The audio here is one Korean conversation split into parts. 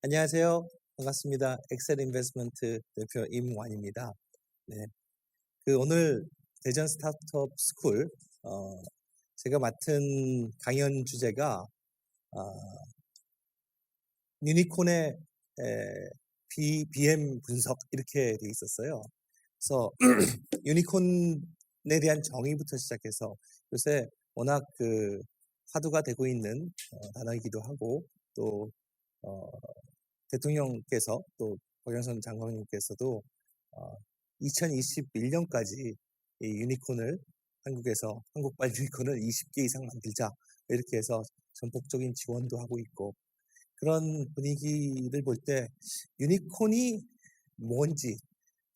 안녕하세요. 반갑습니다. 엑셀 인베스트먼트 대표 임완입니다. 네. 오늘 대전 스타트업 스쿨, 제가 맡은 강연 주제가, 유니콘의 BM 분석 이렇게 돼 있었어요. 그래서 유니콘에 대한 정의부터 시작해서 요새 워낙 화두가 되고 있는 단어이기도 하고 또 어, 대통령께서 또 박영선 장관님께서도 2021년까지 이 유니콘을 한국발 유니콘을 20개 이상 만들자 이렇게 해서 전폭적인 지원도 하고 있고 그런 분위기를 볼 때 유니콘이 뭔지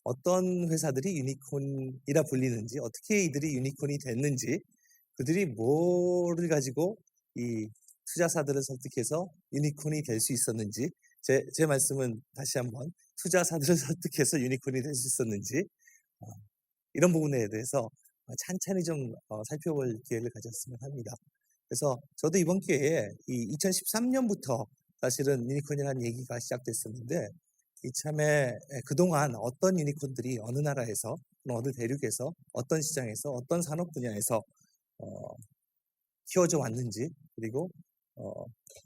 어떤 회사들이 유니콘이라 불리는지 어떻게 이들이 유니콘이 됐는지 그들이 뭐를 가지고 이 투자사들을 설득해서 유니콘이 될 수 있었는지 제 말씀은 다시 한번 투자사들을 설득해서 유니콘이 될 수 있었는지 이런 부분에 대해서 찬찬히 좀 살펴볼 기회를 가졌으면 합니다. 그래서 저도 이번 기회에 이 2013년부터 사실은 유니콘이라는 얘기가 시작됐었는데 이참에 그동안 어떤 유니콘들이 어느 나라에서 어느 대륙에서 어떤 시장에서 어떤 산업 분야에서 키워져 왔는지 그리고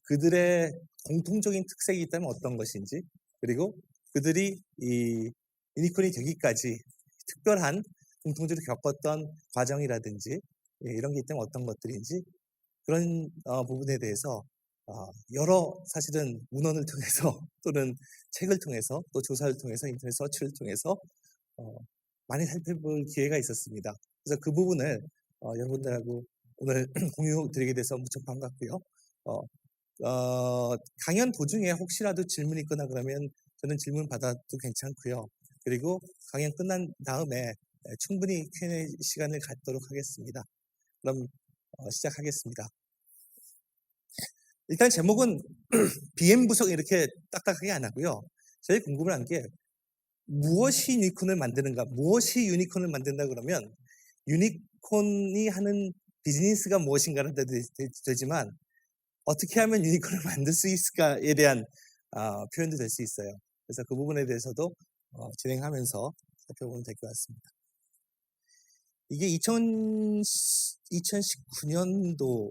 그들의 공통적인 특색이 있다면 어떤 것인지 그리고 그들이 이 유니콘이 되기까지 특별한 공통적으로 겪었던 과정이라든지 이런 게 있다면 어떤 것들인지 그런 부분에 대해서 여러 사실은 문헌을 통해서 또는 책을 통해서 또 조사를 통해서 인터넷 서치를 통해서 많이 살펴볼 기회가 있었습니다. 그래서 그 부분을 여러분들하고 오늘 공유 드리게 돼서 무척 반갑고요. 강연 도중에 혹시라도 질문이 있거나 그러면 저는 질문 받아도 괜찮고요. 그리고 강연 끝난 다음에 충분히 Q&A 시간을 갖도록 하겠습니다. 그럼 시작하겠습니다. 일단 제목은 BM 분석 이렇게 딱딱하게 안 하고요. 제일 궁금한 게 무엇이 유니콘을 만드는가, 무엇이 유니콘을 만든다 그러면 유니콘이 하는 비즈니스가 무엇인가는 되지만 어떻게 하면 유니콘을 만들 수 있을까에 대한 표현도 될 수 있어요. 그래서 그 부분에 대해서도 진행하면서 살펴보면 될 것 같습니다. 이게 2019년도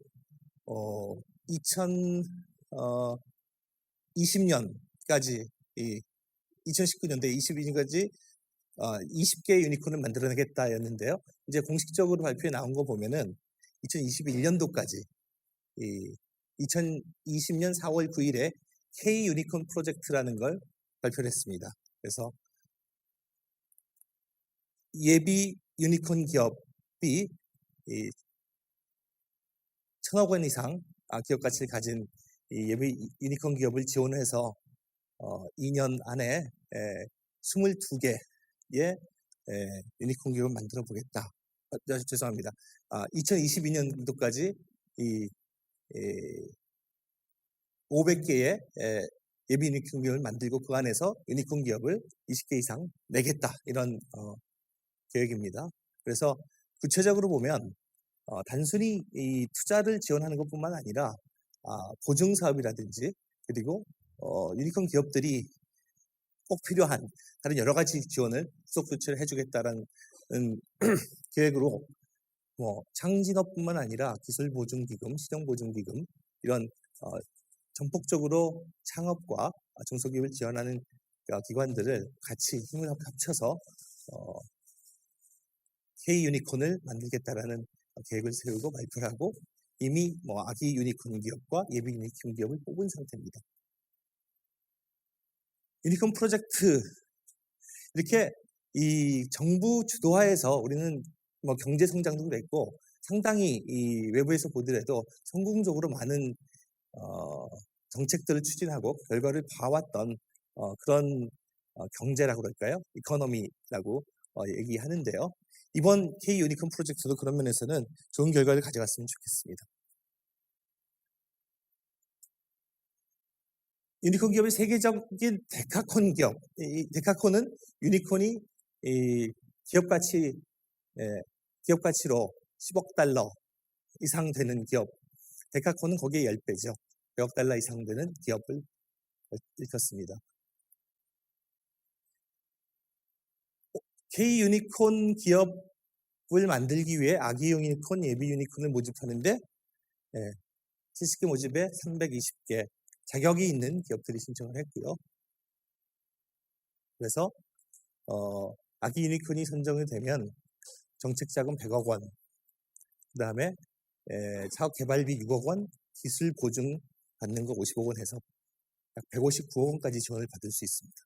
2020년까지 2019년도에 22년까지 20개 유니콘을 만들어내겠다였는데요. 이제 공식적으로 발표에 나온 거 보면은 2021년도까지 2020년 4월 9일에 K 유니콘 프로젝트라는 걸 발표를 했습니다. 그래서 예비 유니콘 기업이 1,000억 원 이상 기업 가치를 가진 이 예비 유니콘 기업을 지원해서 2년 안에 22개의 유니콘 기업을 만들어 보겠다. 죄송합니다. 2022년도까지 이 500개의 예비 유니콘 기업을 만들고 그 안에서 유니콘 기업을 20개 이상 내겠다. 이런 계획입니다. 그래서 구체적으로 보면 단순히 이 투자를 지원하는 것뿐만 아니라 보증 사업이라든지 그리고 유니콘 기업들이 꼭 필요한 다른 여러 가지 지원을 후속 조치를 해주겠다라는 계획으로 창진업뿐만 아니라 기술보증기금, 실용보증기금 이런 전폭적으로 창업과 중소기업을 지원하는 기관들을 같이 힘을 합쳐서 K 유니콘을 만들겠다라는 계획을 세우고 발표를 하고 이미 아기 유니콘 기업과 예비 유니콘 기업을 뽑은 상태입니다. 유니콘 프로젝트 이렇게 이 정부 주도하에서 우리는 경제 성장도 그랬고 상당히 이 외부에서 보더라도 성공적으로 많은 정책들을 추진하고 결과를 봐왔던 그런 경제라고 그럴까요? 이코노미라고 얘기하는데요. 이번 K 유니콘 프로젝트도 그런 면에서는 좋은 결과를 가져갔으면 좋겠습니다. 유니콘 기업의 세계적인 데카콘 기업. 이 데카콘은 유니콘이 이 기업 가치로 10억 달러 이상 되는 기업. 데카콘은 거기에 10배죠. 100억 달러 이상 되는 기업을 읽혔습니다. K 유니콘 기업을 만들기 위해 아기 유니콘, 예비 유니콘을 모집하는데 70개 모집에 320개 자격이 있는 기업들이 신청을 했고요. 그래서 아기 유니콘이 선정이 되면 정책자금 100억 원, 그 다음에 사업 개발비 6억 원, 기술 보증 받는 거 50억 원 해서 약 159억 원까지 지원을 받을 수 있습니다.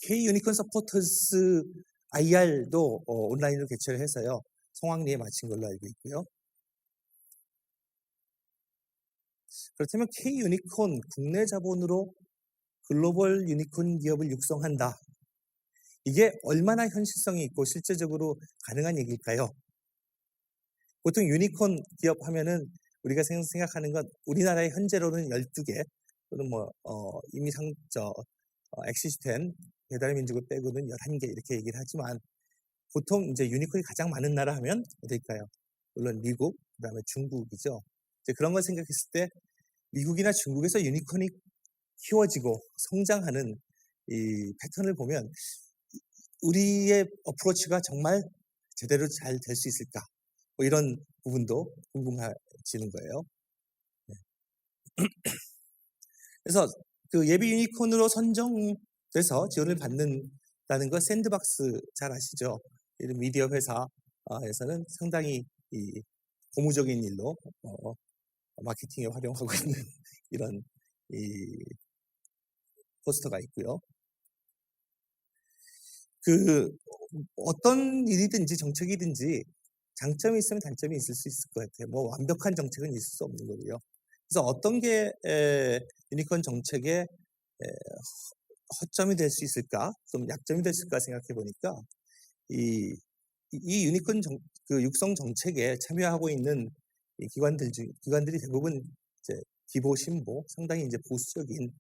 K 유니콘 서포터스 IR도 온라인으로 개최를 해서요. 성황리에 마친 걸로 알고 있고요. 그렇다면 K 유니콘 국내 자본으로 글로벌 유니콘 기업을 육성한다. 이게 얼마나 현실성이 있고 실제적으로 가능한 얘기일까요? 보통 유니콘 기업 하면은 우리가 생각하는 건 우리나라의 현재로는 12개 또는 이미 엑시스텐 배달의 민족을 빼고는 11개 이렇게 얘기를 하지만 보통 이제 유니콘이 가장 많은 나라 하면 어딜까요? 물론 미국, 그 다음에 중국이죠. 이제 그런 걸 생각했을 때 미국이나 중국에서 유니콘이 키워지고 성장하는 이 패턴을 보면 우리의 어프로치가 정말 제대로 잘 될 수 있을까? 이런 부분도 궁금해지는 거예요. 그래서 그 예비 유니콘으로 선정돼서 지원을 받는다는 거 샌드박스 잘 아시죠? 이런 미디어 회사에서는 상당히 이 고무적인 일로 마케팅에 활용하고 있는 이런 이 포스터가 있고요. 그 어떤 일이든지 정책이든지 장점이 있으면 단점이 있을 수 있을 것 같아요. 완벽한 정책은 있을 수 없는 거고요. 그래서 어떤 게 유니콘 정책의 허점이 될 수 있을까, 좀 약점이 될 수 있을까 생각해 보니까 이 유니콘 그 육성 정책에 참여하고 있는 이 기관들이 대부분 이제 기보 신보 상당히 이제 보수적인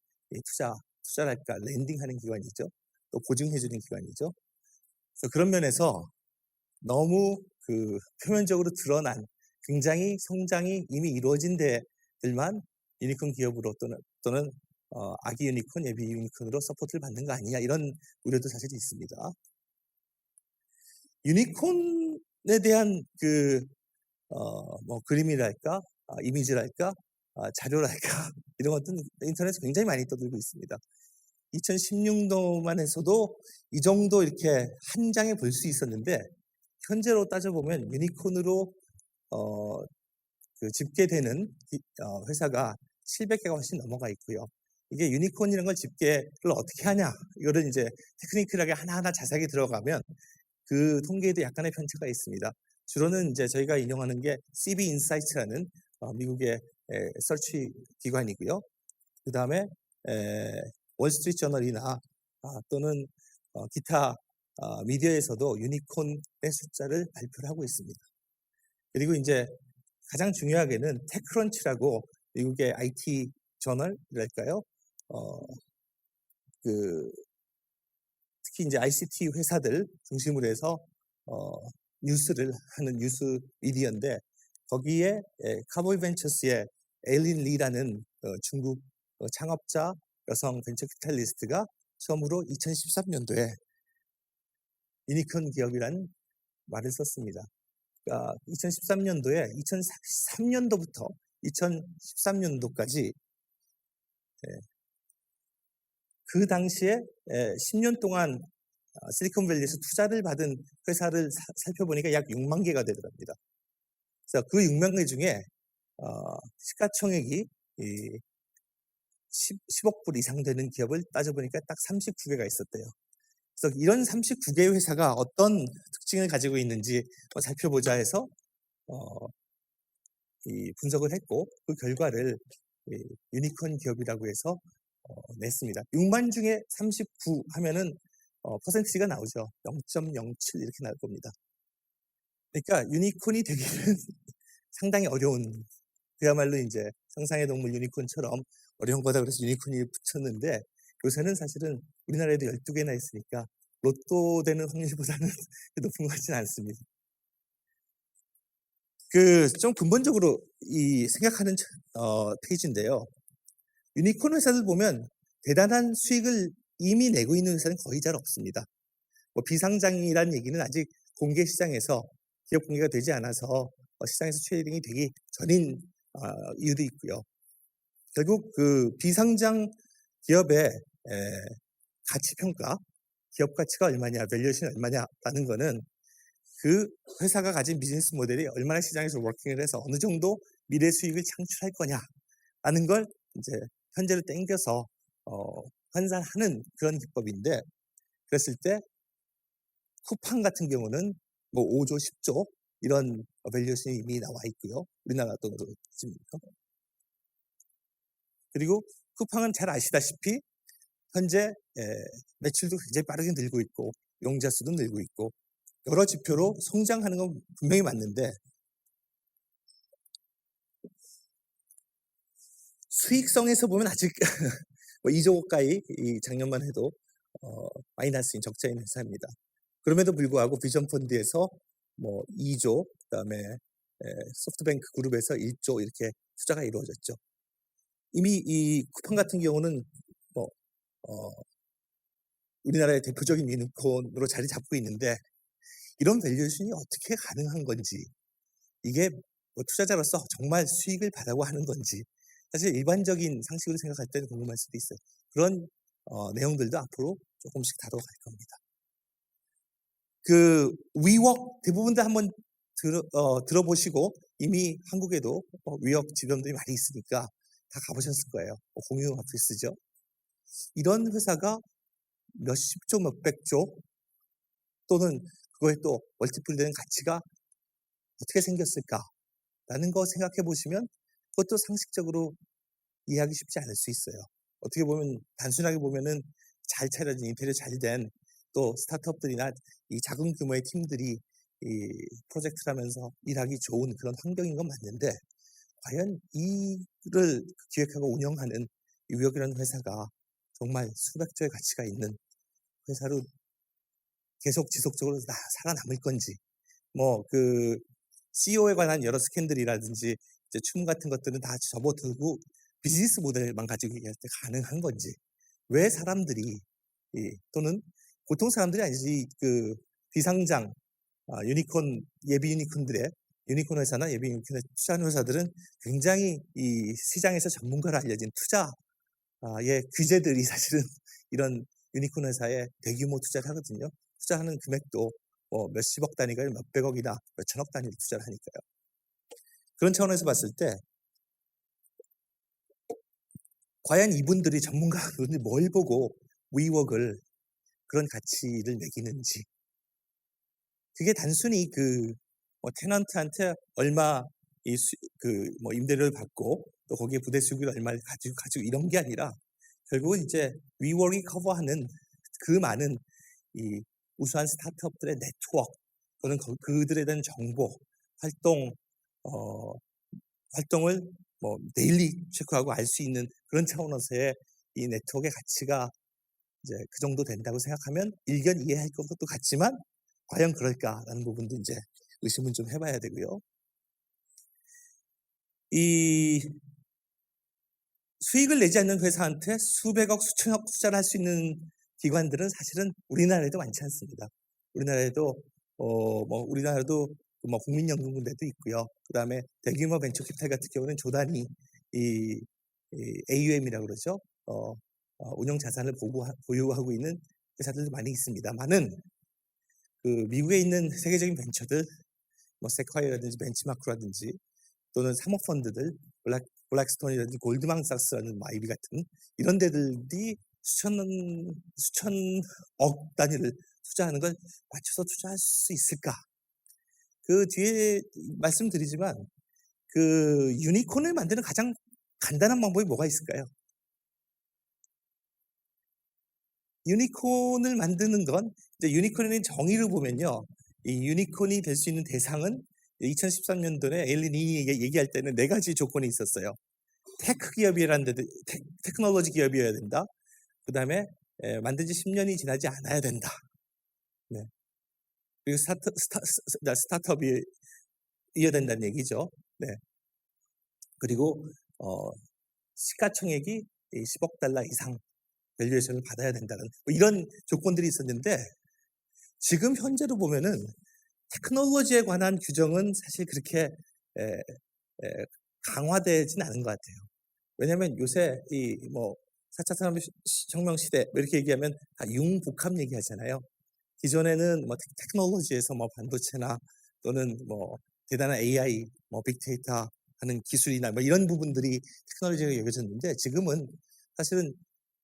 투자랄까 랜딩하는 기관이죠. 또 보증해주는 기관이죠. 그래서 그런 면에서 너무 그 표면적으로 드러난 굉장히 성장이 이미 이루어진 데들만 유니콘 기업으로 또는 아기 유니콘, 예비 유니콘으로 서포트를 받는 거 아니냐 이런 우려도 사실 있습니다. 유니콘에 대한 그림이랄까, 이미지랄까, 자료랄까 이런 것들은 인터넷에 굉장히 많이 떠들고 있습니다. 2016년도만 해서도 이 정도 이렇게 한 장에 볼 수 있었는데 현재로 따져보면 유니콘으로 집계되는 회사가 700개가 훨씬 넘어가 있고요. 이게 유니콘이라는 걸 집계를 어떻게 하냐 이거를 이제 테크니컬하게 하나하나 자세하게 들어가면 그 통계에도 약간의 편차가 있습니다. 주로는 이제 저희가 인용하는 게 CB 인사이트라는 미국의 서치 기관이고요. 그 다음에 월스트리트 저널이나 또는 기타 미디어에서도 유니콘의 숫자를 발표를 하고 있습니다. 그리고 이제 가장 중요하게는 테크런치라고 미국의 IT 저널이랄까요? 특히 이제 ICT 회사들 중심으로 해서 뉴스를 하는 뉴스 미디어인데 거기에 카보이 벤처스의 에일린 리라는 중국 창업자 여성 벤처 캐피탈리스트가 처음으로 2013년도에 유니콘 기업이라는 말을 썼습니다. 그러니까 2013년도에 2003년도부터 2013년도까지 그 당시에 10년 동안 실리콘밸리에서 투자를 받은 회사를 살펴보니까 약 6만 개가 되더랍니다. 그래서 그 6만 개 중에 시가총액이 10억 불 이상 되는 기업을 따져보니까 딱 39개가 있었대요. 그래서 이런 39개의 회사가 어떤 특징을 가지고 있는지 살펴보자 해서 분석을 했고 그 결과를 유니콘 기업이라고 해서 냈습니다. 6만 중에 39 하면은 퍼센티지가 나오죠. 0.07 이렇게 나올 겁니다. 그러니까 유니콘이 되기는 상당히 어려운, 그야말로 이제 상상의 동물 유니콘처럼 어려운 거다 그래서 유니콘이 붙였는데 요새는 사실은 우리나라에도 12개나 있으니까 로또 되는 확률보다는 높은 것 같지는 않습니다. 좀 근본적으로 이 생각하는 페이지인데요. 유니콘 회사들 보면 대단한 수익을 이미 내고 있는 회사는 거의 잘 없습니다. 뭐 비상장이라는 얘기는 아직 공개 시장에서 기업 공개가 되지 않아서 시장에서 트레이딩이 되기 전인 이유도 있고요. 결국 그 비상장 기업의 가치 평가, 기업 가치가 얼마냐, 밸류에이션이 얼마냐라는 거는 그 회사가 가진 비즈니스 모델이 얼마나 시장에서 워킹을 해서 어느 정도 미래 수익을 창출할 거냐라는 걸 이제 현재로 땡겨서 환산하는 그런 기법인데, 그랬을 때 쿠팡 같은 경우는 뭐 5조, 10조 이런 밸류에이션이 이미 나와 있고요. 우리나라 돈으로 있습니다. 그리고 쿠팡은 잘 아시다시피 현재 매출도 굉장히 빠르게 늘고 있고 용자 수도 늘고 있고 여러 지표로 성장하는 건 분명히 맞는데, 수익성에서 보면 아직 뭐 2조 가까이 작년만 해도 마이너스인 적자인 회사입니다. 그럼에도 불구하고 비전 펀드에서 뭐 2조, 그다음에 소프트뱅크 그룹에서 1조 이렇게 투자가 이루어졌죠. 이미 이 쿠팡 같은 경우는 뭐 우리나라의 대표적인 유니콘으로 자리 잡고 있는데, 이런 밸류에이션이 어떻게 가능한 건지, 이게 뭐 투자자로서 정말 수익을 바라고 하는 건지, 사실 일반적인 상식으로 생각할 때는 궁금할 수도 있어요. 그런 내용들도 앞으로 조금씩 다뤄갈 겁니다. 그 위웍 대부분 다 한번 들어보시고 이미 한국에도 위웍 지점들이 많이 있으니까 다 가보셨을 거예요. 공유 오피스죠. 이런 회사가 몇십조, 몇백조 또는 그거에 또 멀티플되는 가치가 어떻게 생겼을까라는 거 생각해 보시면 그것도 상식적으로 이해하기 쉽지 않을 수 있어요. 어떻게 보면 단순하게 보면은 잘 차려진 인테리어 잘 된 또 스타트업들이나 이 작은 규모의 팀들이 이 프로젝트를 하면서 일하기 좋은 그런 환경인 건 맞는데, 과연 이를 기획하고 운영하는 위웍이라는 회사가 정말 수백조의 가치가 있는 회사로 계속 지속적으로 살아남을 건지, 뭐 그 CEO에 관한 여러 스캔들이라든지 이제 춤 같은 것들은 다 접어두고 비즈니스 모델만 가지고 얘기할 때 가능한 건지, 왜 사람들이 또는 보통 사람들이 아니지 그 비상장 유니콘 예비 유니콘들의 유니콘 회사나 예비 유니콘에 투자하는 회사들은 굉장히 이 시장에서 전문가로 알려진 투자의 규제들이 사실은 이런 유니콘 회사에 대규모 투자를 하거든요. 투자하는 금액도 뭐 몇십억 단위가 아니라 몇백억이나 몇천억 단위로 투자를 하니까요. 그런 차원에서 봤을 때 과연 이분들이 전문가분들이 뭘 보고 위웍을 그런 가치를 매기는지, 그게 단순히 뭐 테넌트한테 얼마 뭐 임대료를 받고 또 거기에 부대 수익을 얼마를 가지고 이런 게 아니라, 결국은 이제 위웍이 커버하는 그 많은 이 우수한 스타트업들의 네트워크 또는 그들에 대한 정보 활동을 뭐 데일리 체크하고 알 수 있는 그런 차원에서의 이 네트워크의 가치가 이제 그 정도 된다고 생각하면 일견 이해할 것도 같지만, 과연 그럴까라는 부분도 이제 의심은 좀 해봐야 되고요. 이 수익을 내지 않는 회사한테 수백억, 수천억 투자를 할 수 있는 기관들은 사실은 우리나라에도 많지 않습니다. 우리나라에도 뭐 국민연금군대도 있고요. 그 다음에 대규모 벤처 캐피탈 같은 경우는 조단위 이 AUM이라고 그러죠. 운영 자산을 보유하고 있는 회사들도 많이 있습니다만은, 그 미국에 있는 세계적인 벤처들, 뭐 세콰이어라든지 벤치마크라든지 또는 사모펀드들, 블랙스톤이라든지 골드만삭스라는 IB 같은 이런 데들이 수천억 단위를 투자하는 걸 맞춰서 투자할 수 있을까? 그 뒤에 말씀드리지만 그 유니콘을 만드는 가장 간단한 방법이 뭐가 있을까요? 유니콘을 만드는 건 이제 유니콘의 정의를 보면요, 이 유니콘이 될 수 있는 대상은 2013년도에 에일린이 얘기할 때는 4가지 조건이 있었어요. 테크 기업이라는 데도 테크놀로지 기업이어야 된다. 그 다음에 만든 지 10년이 지나지 않아야 된다. 네. 그리고 스타트업이 이어된다는 얘기죠. 네. 그리고 시가총액이 10억 달러 이상 밸류에이션을 받아야 된다는 뭐 이런 조건들이 있었는데 지금 현재로 보면은 테크놀로지에 관한 규정은 사실 그렇게 강화되진 않은 것 같아요. 왜냐하면 요새 이 뭐 4차 산업혁명 시대 이렇게 얘기하면 다 융복합 얘기하잖아요. 기존에는 뭐 테크놀로지에서 뭐 반도체나 또는 뭐 대단한 AI, 뭐 빅데이터 하는 기술이나 뭐 이런 부분들이 테크놀로지가 여겨졌는데 지금은 사실은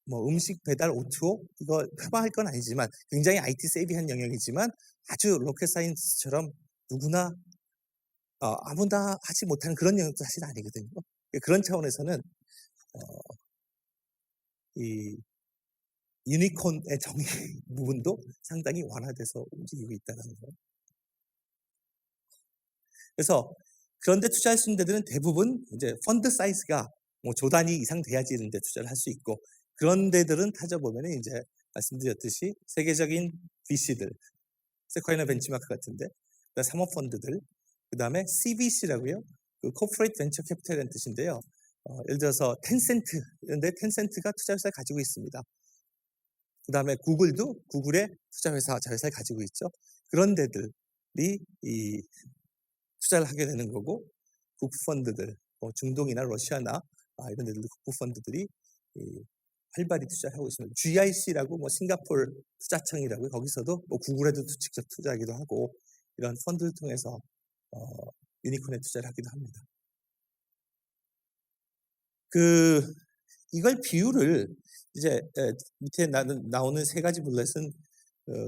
뭐 음식 배달 오토 이거 표방할 건 아니지만 굉장히 IT 세이비한 영역이지만 아주 로켓 사이언스처럼 누구나 아무나 하지 못하는 그런 영역도 사실 아니거든요. 그런 차원에서는 이 유니콘의 정의 부분도 상당히 완화돼서 움직이고 있다는 거. 그래서 그런데 투자할 수 있는 데들은 대부분 이제 펀드 사이즈가 뭐 조 단위 이상 돼야지 이런 데 투자를 할 수 있고 그런 데들은 따져보면 이제 말씀드렸듯이 세계적인 VC들, 세쿼이나 벤치마크 같은데 사모펀드들, 그 다음에 CVC라고요. 그 코퍼레이트 벤처 캐피탈이라는 뜻인데요. 예를 들어서 텐센트, 이런데 텐센트가 투자회사를 가지고 있습니다. 그 다음에 구글도 구글의 투자회사, 자회사를 가지고 있죠. 그런 데들이 이 투자를 하게 되는 거고 국부펀드들, 뭐 중동이나 러시아나 이런 데들도 국부펀드들이 활발히 투자를 하고 있습니다. GIC라고 뭐 싱가포르 투자청이라고 거기서도 뭐 구글에도 직접 투자하기도 하고 이런 펀드를 통해서 유니콘에 투자를 하기도 합니다. 이걸 비율을 이제 밑에 나오는 세 가지 블렛은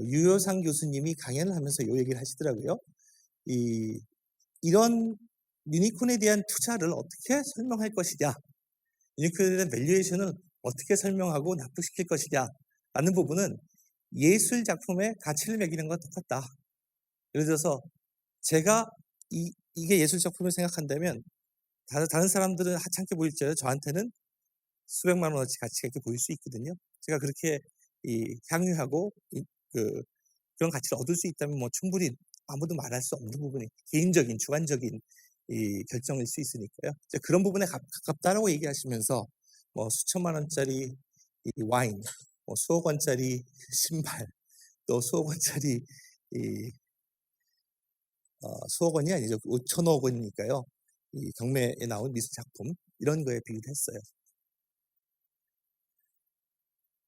유효상 교수님이 강연을 하면서 이 얘기를 하시더라고요. 이런 유니콘에 대한 투자를 어떻게 설명할 것이냐, 유니콘에 대한 밸류에이션을 어떻게 설명하고 납득시킬 것이냐 라는 부분은 예술 작품의 가치를 매기는 것과 똑같다. 예를 들어서 제가 이게 예술 작품을 생각한다면 다른 사람들은 하찮게 보일지라도 저한테는 수백만 원어치 가치가 있게 보일 수 있거든요. 제가 그렇게 향유하고 그런 가치를 얻을 수 있다면 뭐 충분히 아무도 말할 수 없는 부분이 개인적인 주관적인 결정일 수 있으니까요. 그런 부분에 가깝다라고 얘기하시면서 뭐 수천만 원짜리 와인, 뭐 수억 원짜리 신발, 또 수억 원짜리 수억 원이 아니죠. 5천억 원이니까요. 이 경매에 나온 미술 작품 이런 거에 비유했어요.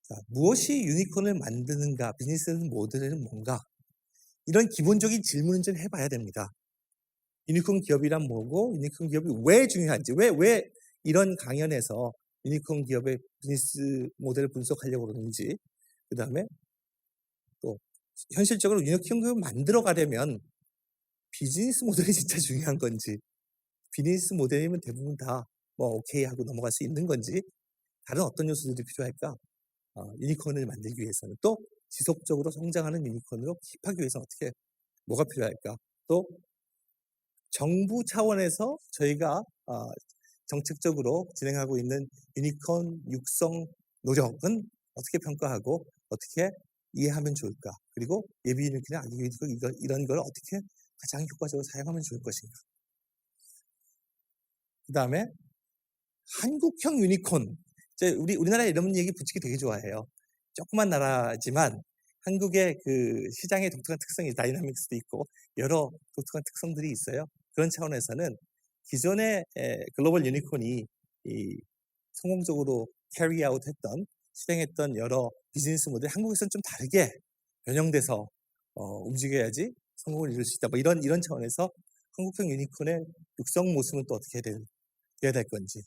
자, 무엇이 유니콘을 만드는가, 비즈니스 모델은 뭔가 이런 기본적인 질문을 좀 해봐야 됩니다. 유니콘 기업이란 뭐고 유니콘 기업이 왜 중요한지 왜 이런 강연에서 유니콘 기업의 비즈니스 모델을 분석하려고 그러는지 그 다음에 또 현실적으로 유니콘 기업을 만들어 가려면 비즈니스 모델이 진짜 중요한 건지 비즈니스 모델이면 대부분 다 뭐 오케이 하고 넘어갈 수 있는 건지 다른 어떤 요소들이 필요할까? 유니콘을 만들기 위해서는 또 지속적으로 성장하는 유니콘으로 킵하기 위해서는 어떻게 뭐가 필요할까? 또 정부 차원에서 저희가 정책적으로 진행하고 있는 유니콘 육성 노력은 어떻게 평가하고 어떻게 이해하면 좋을까? 그리고 예비 유니콘이나 악의 유니콘 이런 걸 어떻게 가장 효과적으로 사용하면 좋을 것인가? 그 다음에 한국형 유니콘. 우리나라 이런 얘기 붙이기 되게 좋아해요. 조그만 나라지만 한국의 그 시장의 독특한 특성이 다이나믹스도 있고 여러 독특한 특성들이 있어요. 그런 차원에서는 기존의 글로벌 유니콘이 성공적으로 캐리아웃 했던 실행했던 여러 비즈니스 모델 한국에서는 좀 다르게 변형돼서 움직여야지 성공을 이룰 수 있다. 뭐 이런 차원에서 한국형 유니콘의 육성 모습은 또 어떻게 돼야 될 건지.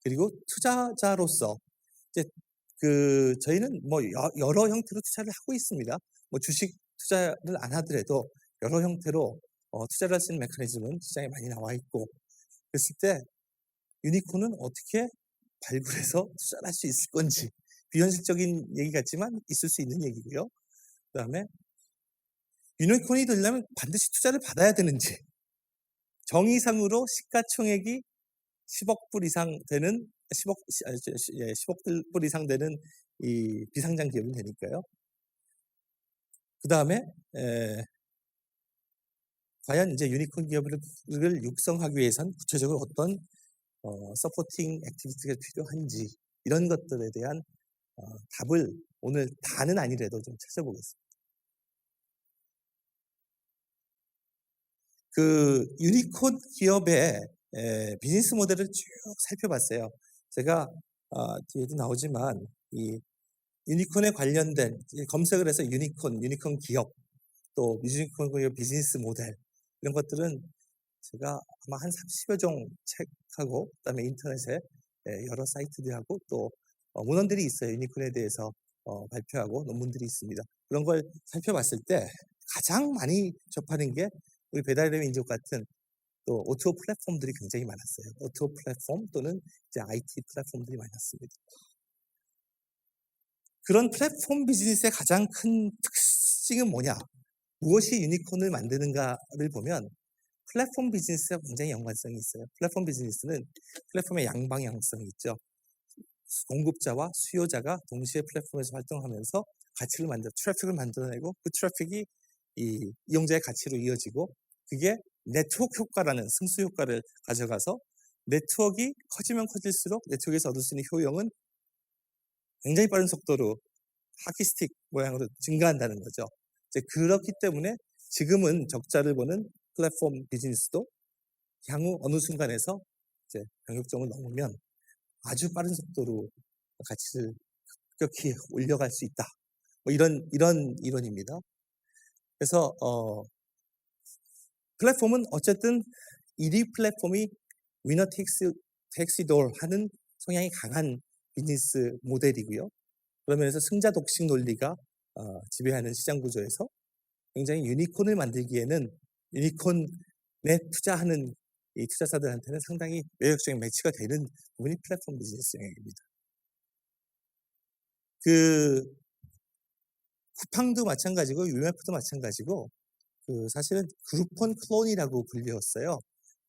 그리고 투자자로서 이제 저희는 뭐 여러 형태로 투자를 하고 있습니다. 뭐 주식 투자를 안 하더라도 여러 형태로 투자를 할 수 있는 메커니즘은 시장에 많이 나와 있고 그랬을 때 유니콘은 어떻게 발굴해서 투자를 할 수 있을 건지 비현실적인 얘기 같지만 있을 수 있는 얘기고요. 그 다음에 유니콘이 되려면 반드시 투자를 받아야 되는지 정의상으로 시가총액이 10억 불 이상 되는 10억 불 이상 되는 이 비상장 기업이 되니까요. 그 다음에 과연 이제 유니콘 기업을 육성하기 위해선 구체적으로 어떤 서포팅 액티비티가 필요한지 이런 것들에 대한 답을 오늘 다는 아니래도 좀 찾아보겠습니다. 그 유니콘 기업의 비즈니스 모델을 쭉 살펴봤어요. 제가 뒤에도 나오지만 이 유니콘에 관련된 검색을 해서 유니콘 기업, 또 유니콘 기업 비즈니스 모델 이런 것들은 제가 아마 한 30여 종 책하고 그다음에 인터넷에 여러 사이트들하고 또 문헌들이 있어요. 유니콘에 대해서 발표하고 논문들이 있습니다. 그런 걸 살펴봤을 때 가장 많이 접하는 게 우리 배달의 민족 같은 또 O2O 플랫폼들이 굉장히 많았어요. O2O 플랫폼 또는 이제 IT 플랫폼들이 많았습니다. 그런 플랫폼 비즈니스의 가장 큰 특징은 뭐냐? 무엇이 유니콘을 만드는가를 보면 플랫폼 비즈니스와 굉장히 연관성이 있어요. 플랫폼 비즈니스는 플랫폼의 양방향성이 있죠. 공급자와 수요자가 동시에 플랫폼에서 활동하면서 트래픽을 만들어내고 그 트래픽이 이 이용자의 가치로 이어지고 그게 네트워크 효과라는 승수 효과를 가져가서 네트워크가 커지면 커질수록 네트워크에서 얻을 수 있는 효용은 굉장히 빠른 속도로 하키스틱 모양으로 증가한다는 거죠. 이제 그렇기 때문에 지금은 적자를 보는 플랫폼 비즈니스도 향후 어느 순간에서 이제 병역점을 넘으면 아주 빠른 속도로 가치를 급격히 올려갈 수 있다. 뭐 이런 이론입니다. 그래서 플랫폼은 어쨌든 1위 플랫폼이 위너 택시 돌 하는 성향이 강한 비즈니스 모델이고요. 그러면서 승자 독식 논리가 지배하는 시장 구조에서 굉장히 유니콘을 만들기에는 유니콘에 투자하는 이 투자사들한테는 상당히 매력적인 매치가 되는 부분이 플랫폼 비즈니스 영역입니다. 그 쿠팡도 마찬가지고 유메프도 마찬가지고 그 사실은 그룹폰 클론이라고 불렸어요.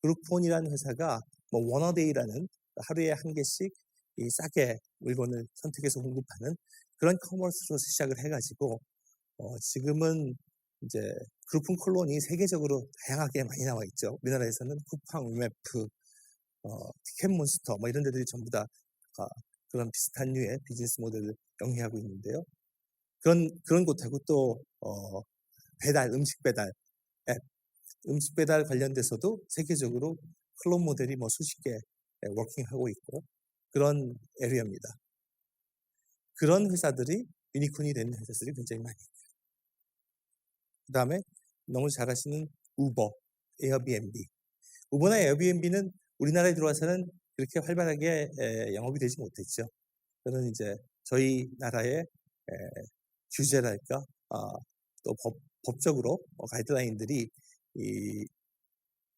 그룹폰이라는 회사가 뭐 워너데이라는 하루에 한 개씩 이 싸게 물건을 선택해서 공급하는 그런 커머스로 시작을 해가지고 지금은 이제 그룹폰 클론이 세계적으로 다양하게 많이 나와 있죠. 우리나라에서는 쿠팡, 유메프, 티켓몬스터 뭐 이런 데들이 전부 다 그런 비슷한 류의 비즈니스 모델을 영위하고 있는데요. 그런 곳하고 또 음식 배달 앱, 음식 배달 관련돼서도 세계적으로 클론 모델이 뭐 수십 개 워킹하고 있고 그런 에리어입니다. 그런 회사들이 유니콘이 되는 회사들이 굉장히 많이 있고요. 그 다음에 너무 잘 아시는 우버, 에어비앤비. 우버나 에어비앤비는 우리나라에 들어와서는 그렇게 활발하게 영업이 되지 못했죠. 그는 이제 저희 나라의 규제랄까 또 법적으로 가이드라인들이 이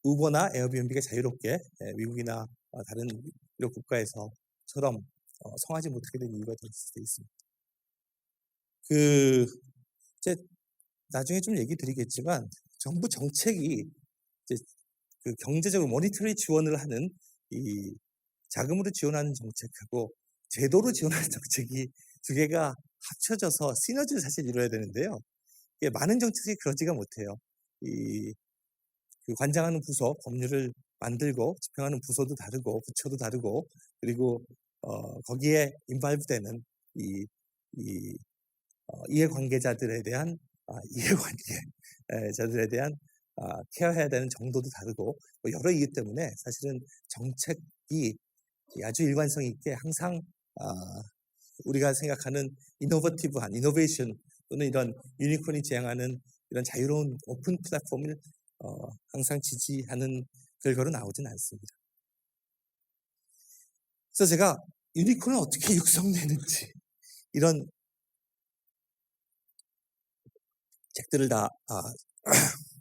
우버나 에어비앤비가 자유롭게 미국이나 다른 유럽 국가에서처럼 성하지 못하게 된 이유가 될 수도 있습니다. 이제 나중에 좀 얘기 드리겠지만 정부 정책이 이제 그 경제적으로 모니터리 지원을 하는 이 자금으로 지원하는 정책하고 제도로 지원하는 정책이 두 개가 합쳐져서 시너지를 사실 이루어야 되는데요. 많은 정책이 그러지가 못해요. 그 관장하는 부서, 법률을 만들고 집행하는 부서도 다르고 부처도 다르고 그리고 거기에 인발브되는 이해관계자들에 대한 이해관계자들에 대한 케어해야 되는 정도도 다르고 뭐 여러 이유 때문에 사실은 정책이 아주 일관성 있게 항상 우리가 생각하는 이노베이션 또는 이런 유니콘이 지향하는 이런 자유로운 오픈 플랫폼을 항상 지지하는 결과로 나오진 않습니다. 그래서 제가 유니콘은 어떻게 육성되는지 이런 책들을 다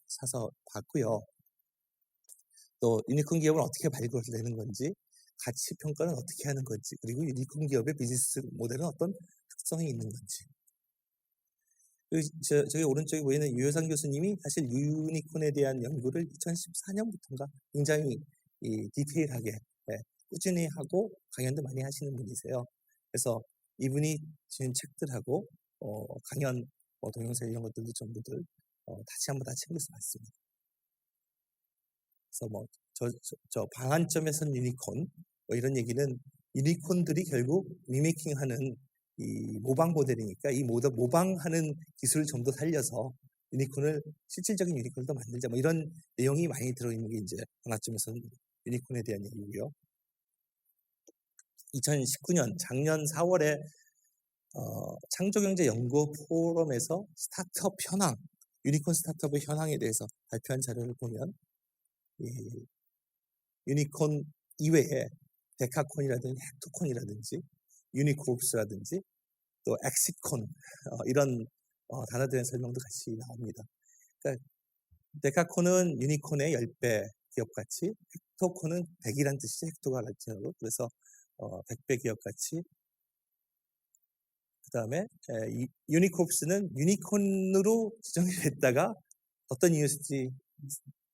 사서 봤고요. 또 유니콘 기업은 어떻게 발굴되는 건지, 가치 평가는 어떻게 하는 건지, 그리고 유니콘 기업의 비즈니스 모델은 어떤 특성이 있는 건지. 저기 오른쪽에 보이는 유효상 교수님이 사실 유니콘에 대한 연구를 2014년부터인가 굉장히 디테일하게 꾸준히 하고 강연도 많이 하시는 분이세요. 그래서 이분이 지은 책들하고 강연 동영상 이런 것들도 전부들 다시 한번 다 챙겨서 봤습니다. 그래서 뭐 방한점에선 유니콘 뭐 이런 얘기는 유니콘들이 결국 미메킹하는 이 모방 모델이니까 이 모방하는 기술을 좀 더 살려서 유니콘을 실질적인 유니콘을 더 만들자 뭐 이런 내용이 많이 들어있는 게 이제 방한점에선 유니콘에 대한 얘기고요. 2019년 작년 4월에 창조경제연구원 포럼에서 스타트업 현황, 유니콘 스타트업의 현황에 대해서 발표한 자료를 보면 이 유니콘 이외에 데카콘이라든지 헥토콘이라든지 유니코옵스라든지 또 엑시콘 이런 단어들의 설명도 같이 나옵니다. 그러니까 데카콘은 유니콘의 10배 기업가치, 헥토콘은 100이란 뜻이죠. 헥토가 라틴어로. 그래서 100배 기업가치. 그 다음에 유니코옵스는 유니콘으로 지정이 됐다가 어떤 이유였지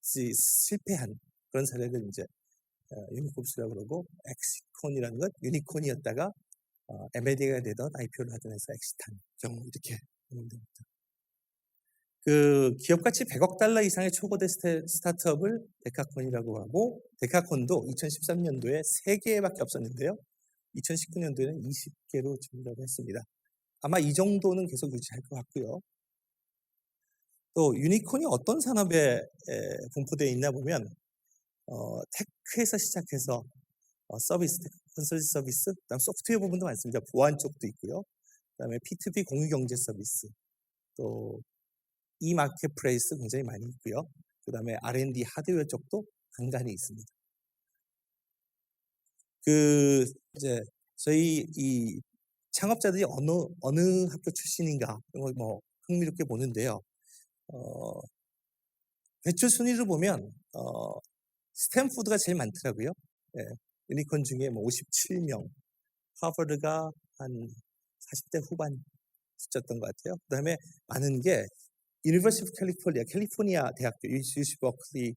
실패한 그런 사례를 이제 유니코옵스라고 그러고, 엑시콘이라는 건 유니콘이었다가 M&A가 되던 IPO를 하던 회사 엑시탄 경우 이렇게 보면 됩니다. 그 기업가치 100억 달러 이상의 초거대 스타트업을 데카콘이라고 하고, 데카콘도 2013년도에 3개밖에 없었는데요. 2019년도에는 20개로 증가를 했습니다. 아마 이 정도는 계속 유지할 것 같고요. 또 유니콘이 어떤 산업에 분포되어 있나 보면 테크에서 시작해서 서비스, 컨설팅 서비스, 그다음 소프트웨어 부분도 많습니다. 보안 쪽도 있고요. 그다음에 P2P 공유 경제 서비스, 또 마켓플레이스 굉장히 많이 있고요. 그다음에 R&D 하드웨어 쪽도 간간히 있습니다. 그 이제 저희 이 창업자들이 어느 학교 출신인가 이런 걸 뭐 흥미롭게 보는데요. 배출 순위를 보면 스탠포드가 제일 많더라고요. 예, 유니콘 중에 뭐 57명, 하버드가 한 40대 후반 숫자였던 것 같아요. 그 다음에 많은 게 유니버시티 오브 캘리포니아 대학교, UC 버클리,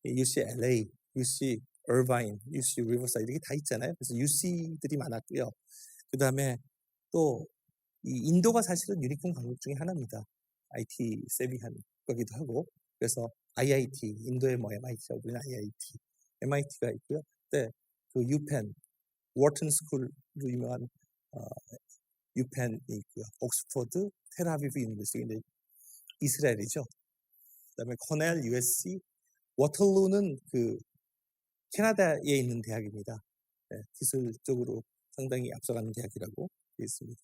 UCLA, UC 얼바인, UC 리버사이드 이렇게 다 있잖아요. 그래서 UC들이 많았고요. 그 다음에 또 이 인도가 사실은 유니콘 강국 중에 하나입니다. IT 세비한 거기도 하고, 그래서 IIT, 인도의 뭐 MIT라고 부르는 IIT, MIT가 있고요. 네, 그 유펜, 워튼 스쿨로 유명한 유펜이 있고요. 옥스퍼드, 텔아비브 유니버시티, 이스라엘이죠. 그다음에 코넬, USC, 워털루는 그 캐나다에 있는 대학입니다. 네, 기술 쪽으로 상당히 앞서가는 대학이라고 되어 있습니다.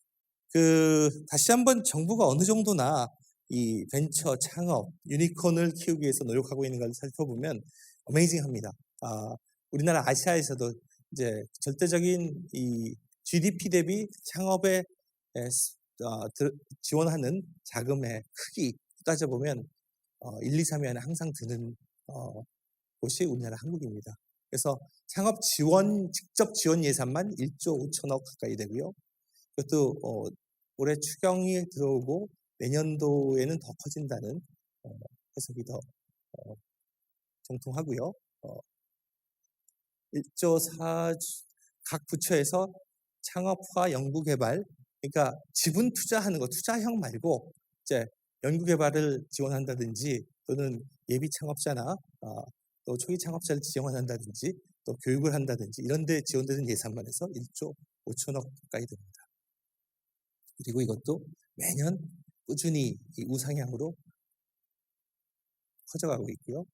다시 한번 정부가 어느 정도나 이 벤처 창업, 유니콘을 키우기 위해서 노력하고 있는 걸 살펴보면 어메이징합니다. 우리나라 아시아에서도 이제 절대적인 이 GDP 대비 창업에 지원하는 자금의 크기 따져보면 1, 2, 3위 안에 항상 드는 곳이 우리나라 한국입니다. 그래서 창업 지원, 직접 지원 예산만 1조 5천억 가까이 되고요. 그것도 올해 추경이 들어오고 내년도에는 더 커진다는 해석이 더 정통하고요. 1조 4, 각 부처에서 창업과 연구개발, 그러니까 지분 투자하는 거, 투자형 말고 이제 연구개발을 지원한다든지 또는 예비 창업자나 또 초기 창업자를 지원한다든지 또 교육을 한다든지 이런 데 지원되는 예산만 해서 1조 5천억 가까이 됩니다. 그리고 이것도 매년 꾸준히 우상향으로 커져가고 있고요.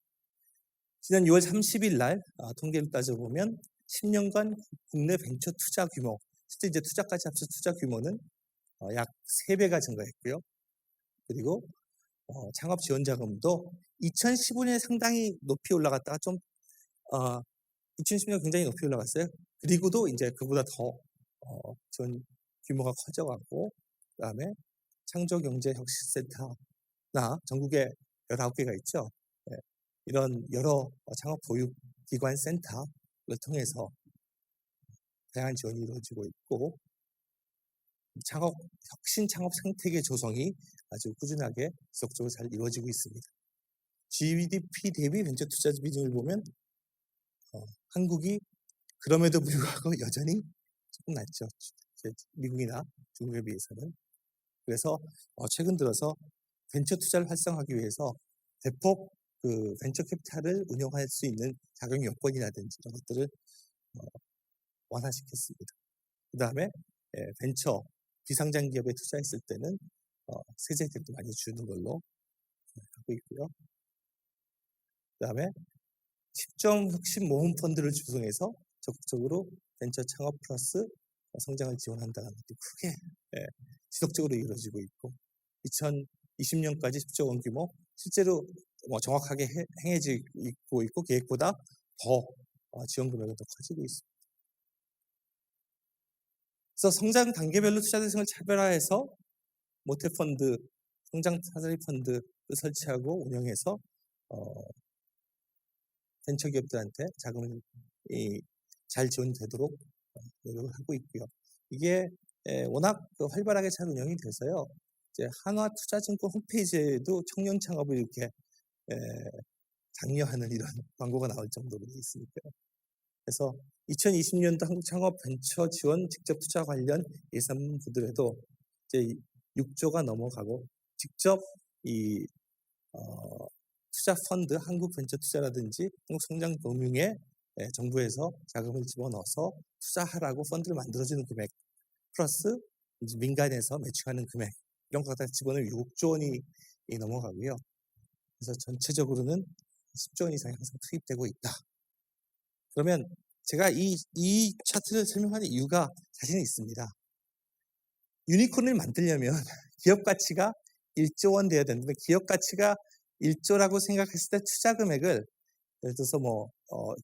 지난 6월 30일 날 통계를 따져보면 10년간 국내 벤처 투자 규모, 실제 이제 투자까지 합쳐 투자 규모는 약 3배가 증가했고요. 그리고 창업 지원 자금도 2015년에 상당히 높이 올라갔다가 좀 2010년 굉장히 높이 올라갔어요. 그리고도 이제 그보다 더 지원 규모가 커져가고, 그다음에 창조경제혁신센터나 전국에 19개가 있죠. 네, 이런 여러 창업 보육 기관 센터를 통해서 다양한 지원이 이루어지고 있고, 혁신 창업 생태계 조성이 아주 꾸준하게 지속적으로 잘 이루어지고 있습니다. GDP 대비 벤처 투자 비중을 보면 한국이 그럼에도 불구하고 여전히 조금 낮죠. 미국이나 중국에 비해서는. 그래서 최근 들어서 벤처 투자를 활성화하기 위해서 대폭 그 벤처 캐피탈을 운영할 수 있는 자격 요건이라든지 이런 것들을 완화시켰습니다. 그 다음에 벤처 비상장 기업에 투자했을 때는 세제 혜택도 많이 주는 걸로 하고 있고요. 그 다음에 10종 혁신 모험 펀드를 구성해서 적극적으로 벤처 창업 플러스 성장을 지원한다는 것도 크게 지속적으로 이루어지고 있고 2020년까지 10조 원 규모 실제로 정확하게 행해지고 있고 계획보다 더 지원 금액은 더 커지고 있습니다. 그래서 성장 단계별로 투자 대상을 차별화해서 모태펀드, 성장 사다리 펀드를 설치하고 운영해서 벤처기업들한테 자금이 잘 지원되도록 노력을 하고 있고요. 이게 워낙 활발하게 잘 운영이 돼서요. 이제 한화투자증권 홈페이지에도 청년 창업을 이렇게 장려하는 이런 광고가 나올 정도로 되어 있으니까요. 그래서 2020년도 한국창업 벤처 지원 직접 투자 관련 예산부들에도 이제 6조가 넘어가고 직접 이 투자 펀드, 한국벤처투자라든지 한국성장금융에 정부에서 자금을 집어넣어서 투자하라고 펀드를 만들어주는 금액 플러스 이제 민간에서 매칭하는 금액 이런 거 다 집어넣으면 6조 원이 넘어가고요. 그래서 전체적으로는 10조 원 이상이 항상 투입되고 있다. 그러면 제가 이 차트를 설명하는 이유가 자신이 있습니다. 유니콘을 만들려면 기업 가치가 1조 원 돼야 되는데 기업 가치가 1조라고 생각했을 때 투자 금액을 예를 들어서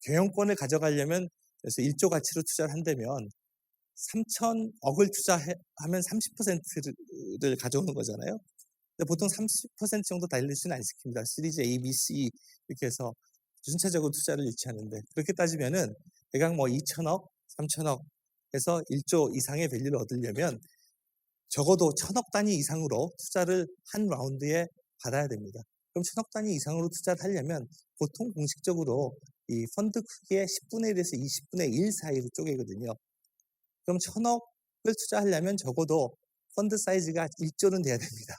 경영권을 가져가려면 그래서 1조 가치로 투자를 한다면 3천억을 투자하면 30%를 가져오는 거잖아요. 근데 보통 30% 정도 달리지는 않습니다. 시리즈 A, B, C 이렇게 해서 순차적으로 투자를 유치하는데 그렇게 따지면은 대강 2천억, 3천억 해서 1조 이상의 밸류를 얻으려면 적어도 1,000억 단위 이상으로 투자를 한 라운드에 받아야 됩니다. 그럼 1,000억 단위 이상으로 투자를 하려면 보통 공식적으로 이 펀드 크기의 10분의 1에서 20분의 1 사이로 쪼개거든요. 그럼 1,000억을 투자하려면 적어도 펀드 사이즈가 1조는 돼야 됩니다.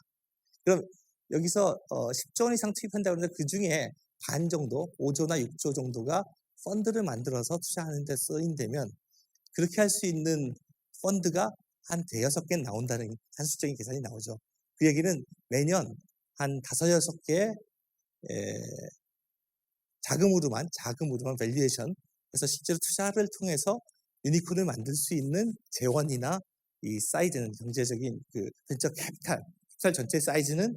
그럼 여기서 10조 원 이상 투입한다고 그러는데 그 중에 반 정도, 5조나 6조 정도가 펀드를 만들어서 투자하는 데 쓰인다면 그렇게 할 수 있는 펀드가 한 5-6개 나온다는 산술적인 계산이 나오죠. 그 얘기는 매년 한 5-6개의 자금으로만 밸류에이션 그래서 실제로 투자를 통해서 유니콘을 만들 수 있는 재원이나 이 사이즈는 경제적인 그 벤처 캐피탈 전체 사이즈는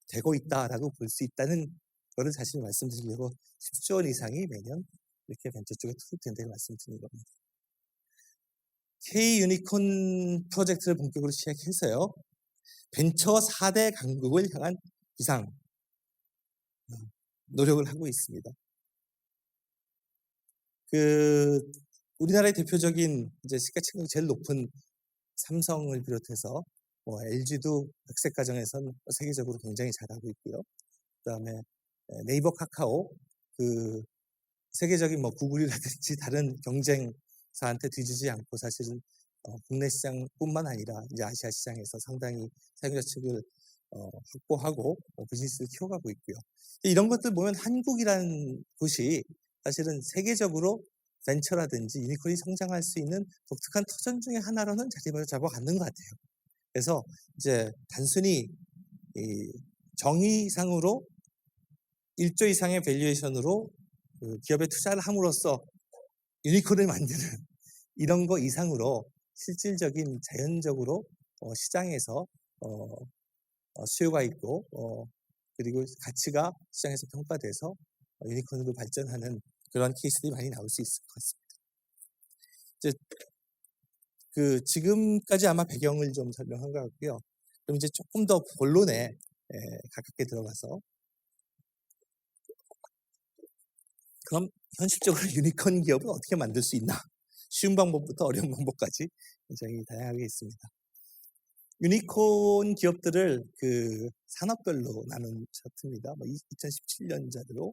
되고 있다라고 볼 수 있다는 거를 사실 말씀드리려고 10조 원 이상이 매년 이렇게 벤처 쪽에 투입된다고 말씀드리는 겁니다. K 유니콘 프로젝트를 본격으로 시작해서요. 벤처 4대 강국을 향한 비상 노력을 하고 있습니다. 우리나라의 대표적인 이제 시가총액이 제일 높은 삼성을 비롯해서 LG도 백색 가정에선 세계적으로 굉장히 잘하고 있고요. 그다음에 네이버, 카카오 세계적인 구글이라든지 다른 경쟁사한테 뒤지지 않고 사실은 국내 시장뿐만 아니라 이제 아시아 시장에서 상당히 사용자 측을 확보하고 비즈니스를 키워가고 있고요. 이런 것들 보면 한국이라는 곳이 사실은 세계적으로 벤처라든지 유니콘이 성장할 수 있는 독특한 터전 중에 하나로는 자리를 잡아가는 것 같아요. 그래서 이제 단순히 정의상으로 1조 이상의 밸류에이션으로 기업에 투자를 함으로써 유니콘을 만드는 이런 거 이상으로 실질적인 자연적으로 시장에서 수요가 있고 그리고 가치가 시장에서 평가돼서 유니콘으로 발전하는 그런 케이스들이 많이 나올 수 있을 것 같습니다. 이제 지금까지 아마 배경을 좀 설명한 것 같고요. 그럼 이제 조금 더 본론에 가깝게 들어가서 그럼 현실적으로 유니콘 기업을 어떻게 만들 수 있나? 쉬운 방법부터 어려운 방법까지 굉장히 다양하게 있습니다. 유니콘 기업들을 산업별로 나눈 차트입니다. 2017년자로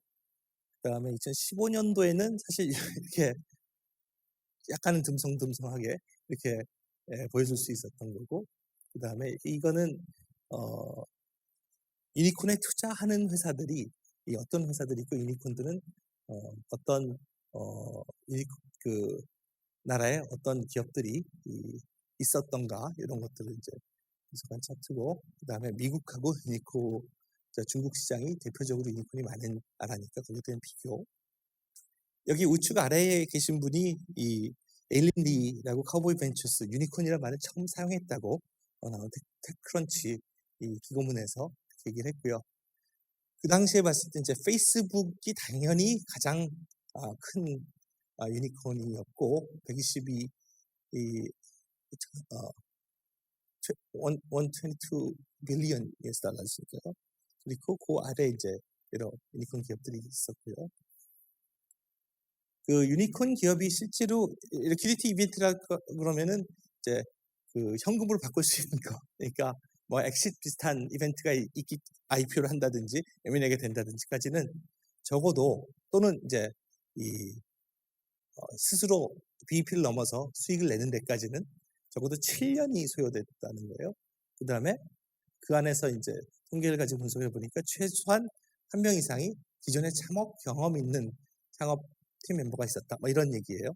그다음에 2015년도에는 사실 이렇게 약간은 듬성듬성하게 이렇게 보여줄 수 있었던 거고 그다음에 이거는 유니콘에 투자하는 회사들이 이 어떤 회사들이 있고 유니콘들은 어떤 그 나라에 어떤 기업들이 있었던가 이런 것들을 이제 분석한 차트고, 그 다음에 미국하고 유니콘, 중국 시장이 대표적으로 유니콘이 많은 나라니까 거기에 대한 비교. 여기 우측 아래에 계신 분이 이 에일린리라고 카우보이 벤처스 유니콘이라는 말을 처음 사용했다고 나온 테크크런치 이 기고문에서 얘기를 했고요. 그 당시에 봤을 때 이제 페이스북이 당연히 가장 큰 유니콘이었고 122 122 빌리언 US 달러였으니까요. 그리고 그 아래 이제 여러 유니콘 기업들이 있었고요. 그 유니콘 기업이 실제로 리퀴디티 이벤트라 그러면은 이제 그 현금으로 바꿀 수 있는 거, 그러니까 뭐 엑시트 비슷한 이벤트가 있기 IPO를 한다든지 M&A가 된다든지까지는 적어도, 또는 이제 이 스스로 BEP를 넘어서 수익을 내는 데까지는 적어도 7년이 소요됐다는 거예요. 그 다음에 그 안에서 이제 통계를 가지고 분석해 보니까 최소한 한 명 이상이 기존에 창업 경험 있는 창업팀 멤버가 있었다, 뭐 이런 얘기예요.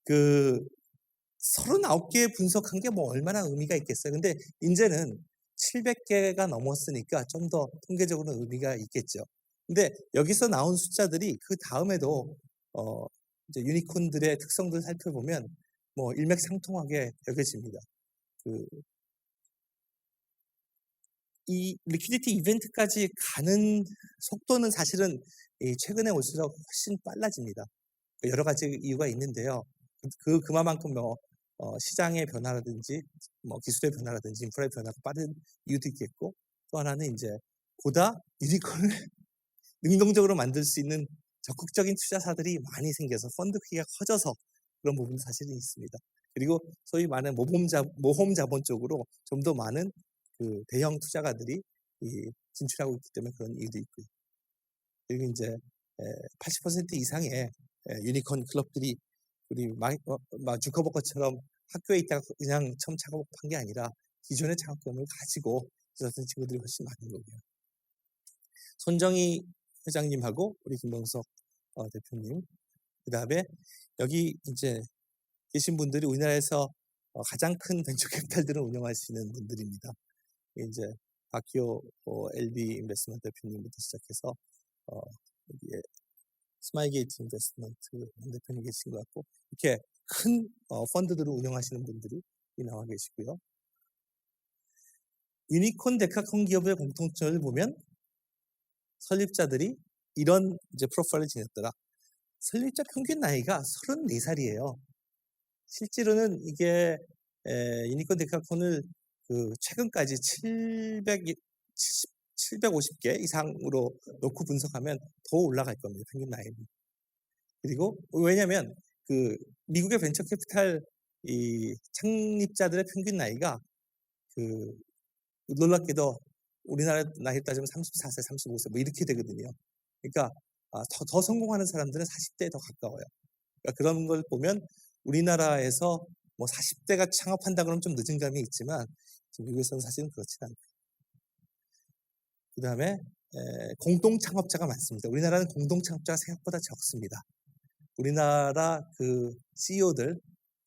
그 39개 분석한 게 뭐 얼마나 의미가 있겠어요. 근데 이제는 700개가 넘었으니까 좀 더 통계적으로 의미가 있겠죠. 근데 여기서 나온 숫자들이 그 다음에도 이제 유니콘들의 특성들을 살펴보면 뭐 일맥상통하게 여겨집니다. 이 리퀴디티 이벤트까지 가는 속도는 사실은 최근에 올수록 훨씬 빨라집니다. 여러 가지 이유가 있는데요. 그만큼 뭐 시장의 변화라든지 뭐 기술의 변화라든지 인프라의 변화가 빠른 이유도 있겠고, 또 하나는 이제 보다 유니콘을 능동적으로 만들 수 있는 적극적인 투자사들이 많이 생겨서 펀드 크기가 커져서 그런 부분도 사실은 있습니다. 그리고 소위 말하는 모험 자본 쪽으로 좀 더 많은 그 대형 투자가들이 진출하고 있기 때문에 그런 이유도 있고요. 그리고 이제 80% 이상의 유니콘 클럽들이 우리 주커버거처럼 학교에 있다가 그냥 처음 창업한 게 아니라 기존의 창업 경험을 가지고 있었던 친구들이 훨씬 많은 거고요. 손정희 회장님하고 우리 김병석 대표님, 그 다음에 여기 이제 계신 분들이 우리나라에서 가장 큰 벤처 캐피탈들을 운영하시는 분들입니다. 이제 박기호 LB 인베스트먼트 대표님부터 시작해서 여기에 스마일게이트 인베스트먼트 대표님 계신 것 같고, 이렇게 큰 펀드들을 운영하시는 분들이 나와 계시고요. 유니콘 데카콘 기업의 공통점을 보면 설립자들이 이런 이제 프로파일을 지녔더라. 설립자 평균 나이가 34살이에요. 실제로는 이게 유니콘 데카콘을 그 최근까지 750개 이상으로 놓고 분석하면 더 올라갈 겁니다. 평균 나이는. 그리고 왜냐하면 그 미국의 벤처 캐피탈 이 창립자들의 평균 나이가 그 놀랍게도 우리나라 나이 따지면 34세, 35세 뭐 이렇게 되거든요. 그러니까 더 성공하는 사람들은 40대에 더 가까워요. 그러니까 그런 걸 보면 우리나라에서 뭐 40대가 창업한다 그러면 좀 늦은 감이 있지만 미국에서는 사실은 그렇진 않고요. 그 다음에 공동 창업자가 많습니다. 우리나라는 공동 창업자가 생각보다 적습니다. 우리나라 그 CEO들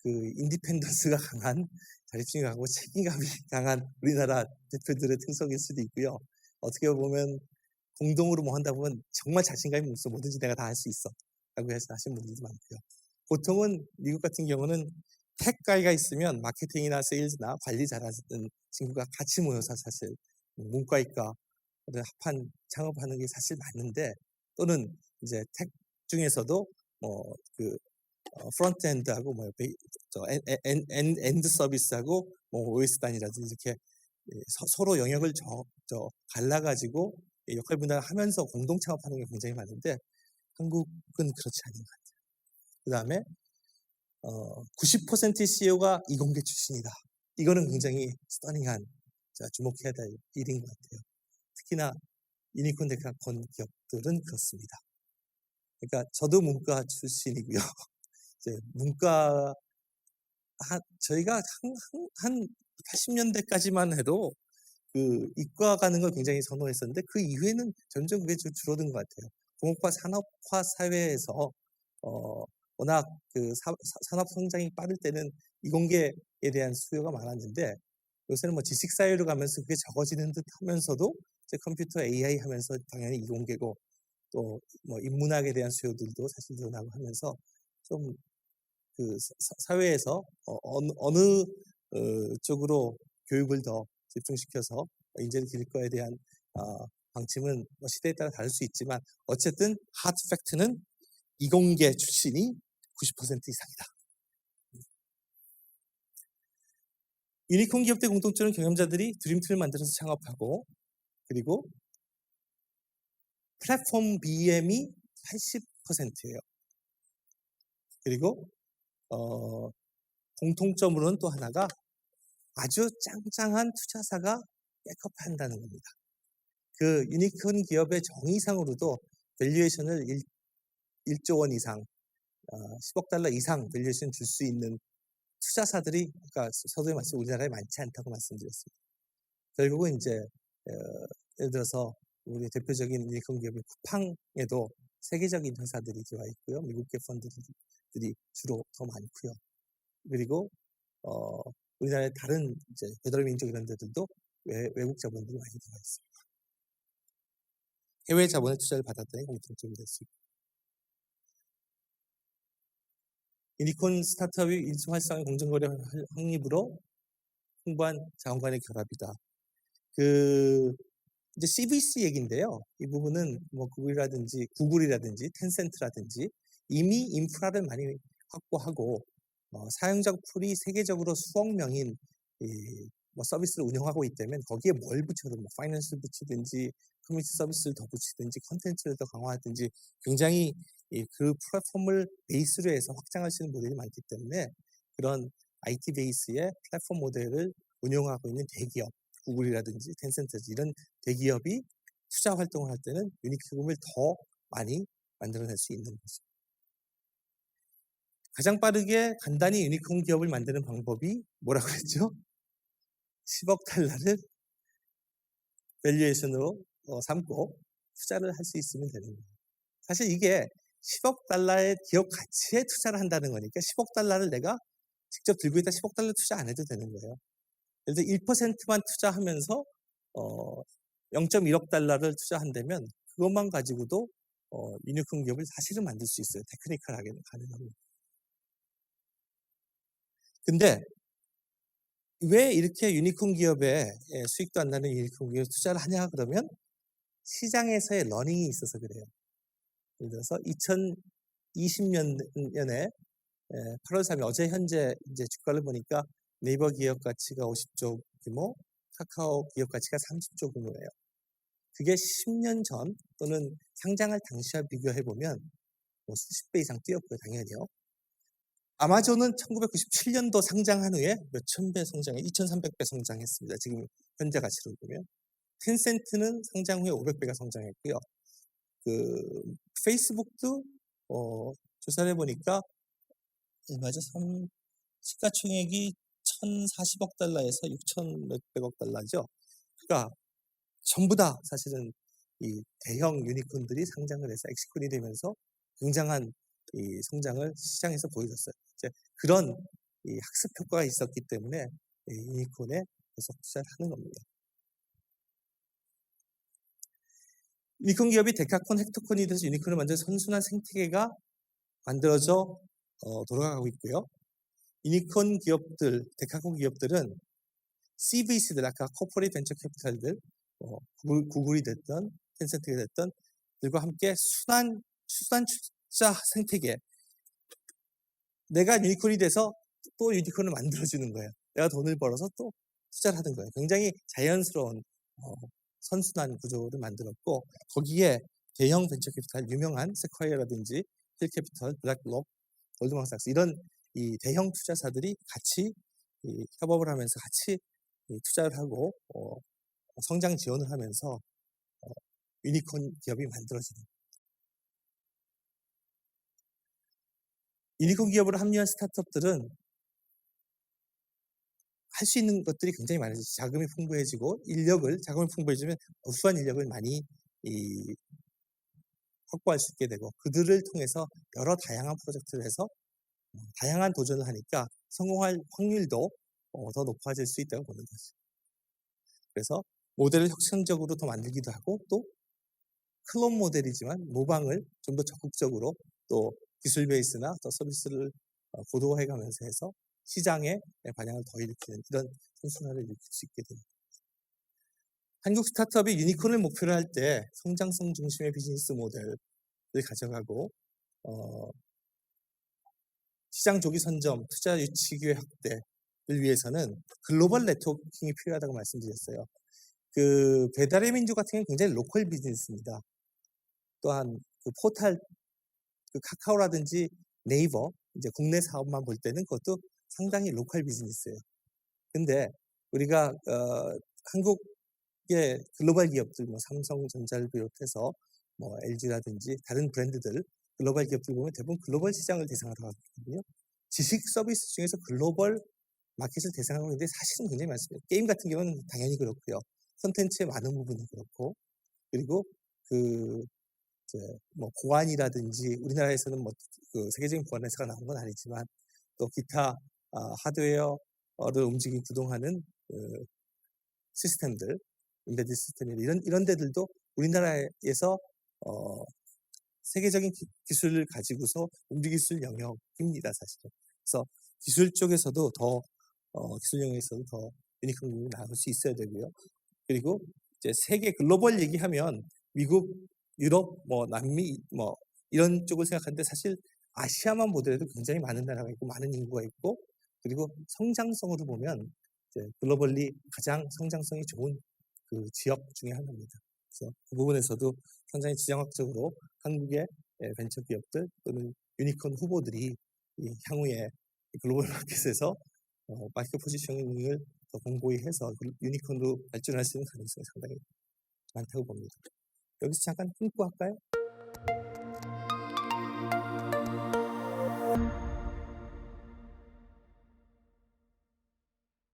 그 인디펜던스가 강한, 자립심이 강하고 책임감이 강한 우리나라 대표들의 특성일 수도 있고요. 어떻게 보면 공동으로 뭐 한다 보면 정말 자신감이 있어, 뭐든지 내가 다 할 수 있어 라고 해서 하시는 분들도 많고요. 보통은 미국 같은 경우는 텍 가이가 있으면 마케팅이나 세일즈나 관리 잘하는 친구가 같이 모여서 사실 문과이과 합한 창업하는 게 사실 맞는데, 또는 이제 텍 중에서도 뭐 그 프론트엔드하고 뭐 엔드 서비스하고 뭐 OS 단이라든지 이렇게 서로 영역을 갈라가지고 역할 분담을 하면서 공동 창업하는 게 굉장히 많은데 한국은 그렇지 않은 것 같아요. 그 다음에 90%의 CEO가 이공계 출신이다. 이거는 굉장히 스터닝한, 주목해야 될 일인 것 같아요. 특히나 유니콘 데카콘 기업들은 그렇습니다. 그러니까 저도 문과 출신이고요. 이제 문과 저희가 한 80년대까지만 해도 이과 가는 걸 굉장히 선호했었는데 그 이후에는 점점 그게 좀 줄어든 것 같아요. 공업화 산업화 사회에서 워낙 산업 성장이 빠를 때는 이공계에 대한 수요가 많았는데 요새는 뭐 지식 사회로 가면서 그게 적어지는 듯 하면서도 이제 컴퓨터 AI 하면서 당연히 이공계고 또 뭐 인문학에 대한 수요들도 사실 늘어나고 하면서 좀 사회에서 어느 쪽으로 교육을 더 집중시켜서 인재를 기를 거에 대한 방침은 뭐 시대에 따라 다를 수 있지만 어쨌든 하드 팩트는 이공계 출신이 90% 이상이다. 유니콘 기업의 공통점은 경영자들이 드림팀을 만들어서 창업하고 그리고 플랫폼 BM이 80%예요. 그리고 공통점으로는 또 하나가 아주 짱짱한 투자사가 백업한다는 겁니다. 그 유니콘 기업의 정의상으로도 밸류에이션을 1조 원 이상, 10억 달러 이상 밸류에이션 줄 수 있는 투자사들이 아까 서두에 말씀 우리나라에 많지 않다고 말씀드렸습니다. 결국은 이제 예를 들어서 우리 대표적인 유니콘 기업인 쿠팡에도 세계적인 회사들이 들어와 있고요. 미국계 펀드들이 주로 더 많고요. 그리고 우리나라의 다른 이제 배달민족 이런 데들도 외국 자본들이 많이 들어와 있습니다. 해외 자본의 투자를 받았다는 공통점이 될 수 있고 유니콘 스타트업이 일정 활성화 공정거래 확립으로 풍부한 자원간의 결합이다. 이제 CVC 얘기인데요. 이 부분은 뭐 구글이라든지 텐센트라든지 이미 인프라를 많이 확보하고 사용자 풀이 세계적으로 수억 명인 뭐 서비스를 운영하고 있다면 거기에 뭘 붙여도 뭐 파이낸스를 붙이든지 커뮤니티 서비스를 더 붙이든지 컨텐츠를 더 강화하든지 굉장히 그 플랫폼을 베이스로 해서 확장할 수 있는 모델이 많기 때문에 그런 IT 베이스의 플랫폼 모델을 운영하고 있는 대기업, 구글이라든지 텐센트라든지 이런 대기업이 투자 활동을 할 때는 유니콘을 더 많이 만들어낼 수 있는 거죠. 가장 빠르게 간단히 유니콘 기업을 만드는 방법이 뭐라고 했죠? 10억 달러를 밸류에이션으로 삼고 투자를 할 수 있으면 되는 거예요. 사실 이게 10억 달러의 기업 가치에 투자를 한다는 거니까 10억 달러를 내가 직접 들고 있다 10억 달러 투자 안 해도 되는 거예요. 그래서 1%만 투자하면서 0.1억 달러를 투자한다면 그것만 가지고도 유니콘 기업을 사실은 만들 수 있어요. 테크니컬하게 가능합니다. 근데 왜 이렇게 유니콘 기업에 수익도 안 나는 유니콘 기업에 투자를 하냐 그러면 시장에서의 러닝이 있어서 그래요. 예를 들어서 2020년에 8월 3일 어제 현재 이제 주가를 보니까 네이버 기업 가치가 50조 규모, 카카오 기업 가치가 30조 규모예요. 그게 10년 전 또는 상장할 당시와 비교해 보면 뭐 수십 배 이상 뛰었고요, 당연히요. 아마존은 1997년도 상장한 후에 몇천 배 성장해 2,300배 성장했습니다. 지금 현재 가치로 보면. 텐센트는 상장 후에 500배가 성장했고요. 페이스북도 조사를 해보니까 맞아 시가총액이 1,040억 달러에서 6천 몇백억 달러죠. 그러니까 전부 다 사실은 이 대형 유니콘들이 상장을 해서 엑시콘이 되면서 굉장한 이 성장을 시장에서 보여줬어요. 이제 그런 이 학습 효과가 있었기 때문에 유니콘에 계속 투자를 하는 겁니다. 유니콘 기업이 데카콘, 헥토콘이 돼서 유니콘을 만든 선순환 생태계가 만들어져 돌아가고 있고요. 유니콘 기업들, 데카콘 기업들은 CVC들, 아까 코퍼레이트 벤처 캐피탈들, 구글이 됐던 텐센트가 됐던 들과 함께 순환 투자 생태계. 내가 유니콘이 돼서 또 유니콘을 만들어주는 거예요. 내가 돈을 벌어서 또 투자를 하는 거예요. 굉장히 자연스러운 선순환 구조를 만들었고 거기에 대형 벤처 캐피탈, 유명한 세콰이어라든지 힐캐피털, 블랙록, 골드만삭스 이런 이 대형 투자사들이 같이 협업을 하면서 같이 투자를 하고 성장 지원을 하면서 유니콘 기업이 만들어지는 유니콘 기업으로 합류한 스타트업들은 할 수 있는 것들이 굉장히 많아지죠. 자금이 풍부해지고 자금이 풍부해지면 우수한 인력을 많이 확보할 수 있게 되고 그들을 통해서 여러 다양한 프로젝트를 해서 다양한 도전을 하니까 성공할 확률도 더 높아질 수 있다고 보는 거죠. 그래서 모델을 혁신적으로 더 만들기도 하고 또 클론 모델이지만 모방을 좀 더 적극적으로 또 기술 베이스나 또 서비스를 고도화해 가면서 해서 시장의 반향을 더 일으키는 이런 선순환을 일으킬 수 있게 됩니다. 한국 스타트업이 유니콘을 목표로 할 때 성장성 중심의 비즈니스 모델을 가져가고 시장 조기 선점, 투자 유치 기회 확대를 위해서는 글로벌 네트워킹이 필요하다고 말씀드렸어요. 그 배달의 민족 같은 경우는 굉장히 로컬 비즈니스입니다. 또한 그 포탈, 그 카카오라든지 네이버, 이제 국내 사업만 볼 때는 그것도 상당히 로컬 비즈니스예요. 근데 우리가 한국의 글로벌 기업들, 뭐 삼성전자를 비롯해서 뭐 LG라든지 다른 브랜드들, 글로벌 기업들 보면 대부분 글로벌 시장을 대상으로 하고 있거든요. 지식 서비스 중에서 글로벌 마켓을 대상으로 하는데 사실은 굉장히 많습니다. 게임 같은 경우는 당연히 그렇고요. 콘텐츠의 많은 부분이 그렇고, 그리고 뭐 보안이라든지 우리나라에서는 뭐 그 세계적인 보안 회사가 나온 건 아니지만 또 기타 하드웨어를 움직이고 구동하는 시스템들, 인베디드 시스템 이런 데들도 우리나라에서 세계적인 기술을 가지고서 움직일 수 있는 영역입니다, 사실은. 그래서 기술 쪽에서도 기술 영역에서도 더 유니콘 기업이 나올 수 있어야 되고요. 그리고 이제 세계 글로벌 얘기하면 미국, 유럽, 뭐 남미, 뭐 이런 쪽을 생각하는데 사실 아시아만 보더라도 굉장히 많은 나라가 있고 많은 인구가 있고 그리고 성장성으로 보면 이제 글로벌리 가장 성장성이 좋은 그 지역 중에 하나입니다. 그래서 그 부분에서도 상당히 지정학적으로 한국의 벤처 기업들 또는 유니콘 후보들이 향후에 글로벌 마켓에서 마켓 포지셔닝을 더 공고히 해서 유니콘으로 발전할 수 있는 가능성이 상당히 많다고 봅니다. 여기서 잠깐 끊고 할까요?